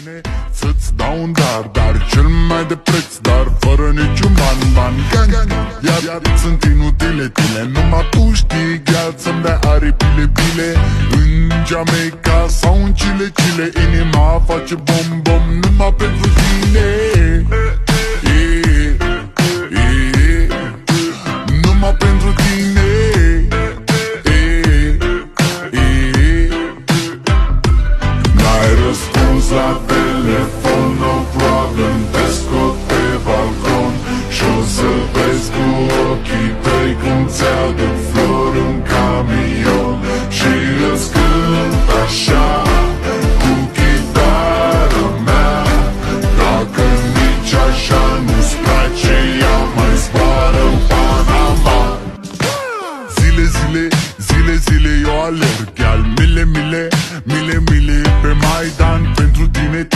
tine să-ți dau un dar cel mai de preț, dar fără niciun ban. Iar sunt inutile tine, numai tu știi, gheață să-mi dai aripile bile. În Jamaica sau în Chile, inima face bom numai pentru tine. Numai pentru tine. N-ai răspuns la telefon, no problem, te scot pe balcon și-o să vezi cu ochii tăi cum ți-aduc flori în camion și îți cânt așa cu chitară mea. Dacă nici așa nu-ți place, ea mai zboară în Panama. Zile eu alerg, iar mile pe Maidan pentru tine.